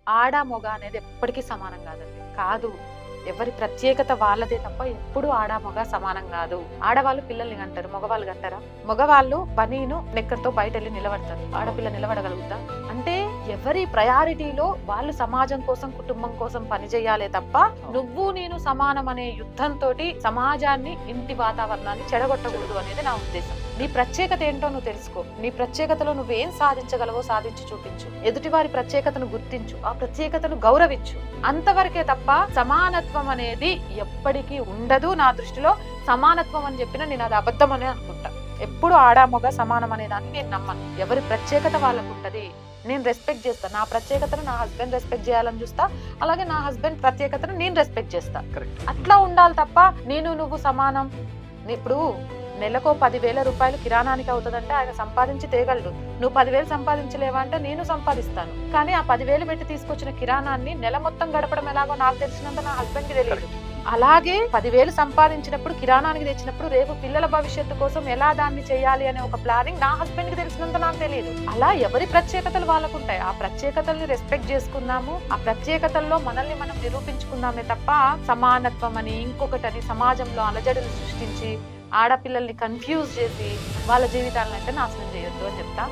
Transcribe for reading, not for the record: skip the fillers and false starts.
ఆడ మొగ అనేది ఎప్పటికీ సమానం కాదండి. కాదు. ఎవరి ప్రత్యేకత వాళ్ళదే తప్ప ఎప్పుడు ఆడ మొగ సమానం కాదు. ఆడవాళ్ళు పిల్లల్ని కంటారు, మగవాళ్ళు కంటారా? మగవాళ్ళు బనీను నిక్కర్తో బయటెళ్ళి నిలబడతారు. ఆడపిల్ల నిలబడగలుగుతా? అంటే ఎవరి ప్రయారిటీలో వాళ్ళు సమాజం కోసం, కుటుంబం కోసం పనిచేయాలే తప్ప నువ్వు నేను సమానం అనే యుద్ధంతో సమాజాన్ని, ఇంటి వాతావరణాన్ని చెడగొట్టకూడదు అనేది నా ఉద్దేశం. నీ ప్రత్యేకత ఏంటో నువ్వు తెలుసుకో. నీ ప్రత్యేకతలో నువ్వేం సాధించగలవో సాధించి చూపించు. ఎదుటివారి ప్రత్యేకతను గుర్తించు, ఆ ప్రత్యేకతను గౌరవించు. అంతవరకే తప్ప సమానత్వం అనేది ఎప్పటికీ ఉండదు. నా దృష్టిలో సమానత్వం అని చెప్పినా నేను అది అబద్ధం అనే అనుకుంటా. ఎప్పుడు ఆడా మగ సమానం అనే దాన్ని నేను నమ్మను. ఎవరి ప్రత్యేకత వాళ్ళకు ఉంటది. నేను రెస్పెక్ట్ చేస్తా. నా ప్రత్యేకతను నా హస్బెండ్ రెస్పెక్ట్ చేయాలని చూస్తా, అలాగే నా హస్బెండ్ ప్రత్యేకతను నేను రెస్పెక్ట్ చేస్తా. అట్లా ఉండాలి తప్ప నేను నువ్వు సమానం. ఇప్పుడు నెలకు 10,000 రూపాయలు కిరాణానికి అవుతుందంటే ఆయన సంపాదించి తేగలడు. నువ్వు 10,000 సంపాదించలేవా అంటే నేను సంపాదిస్తాను. కానీ ఆ 10,000 పెట్టి తీసుకొచ్చిన కిరాణాన్ని నెల మొత్తం గడపడం ఎలాగో నాకు తెలిసినంత నా హస్బెండ్ కి తెలియదు. అలాగే 10,000 సంపాదించినప్పుడు, కిరాణానికి తెచ్చినప్పుడు రేపు పిల్లల భవిష్యత్తు కోసం ఎలా దాన్ని చేయాలి అనే ఒక ప్లానింగ్ నా హస్బెండ్ కి తెలిసినంత నాకు తెలియదు. అలా ఎవరి ప్రత్యేకతలు వాళ్ళకు ఉంటాయి. ఆ ప్రత్యేకతల్ని రెస్పెక్ట్ చేసుకుందాము. ఆ ప్రత్యేకతల్లో మనల్ని మనం నిరూపించుకుందామే తప్ప సమానత్వం అని, ఇంకొకటని సమాజంలో అలజడులు సృష్టించి ఆడపిల్లల్ని కన్ఫ్యూజ్ చేసి వాళ్ళ జీవితాలను అయితే నాశనం చేయొద్దు అని చెప్తా.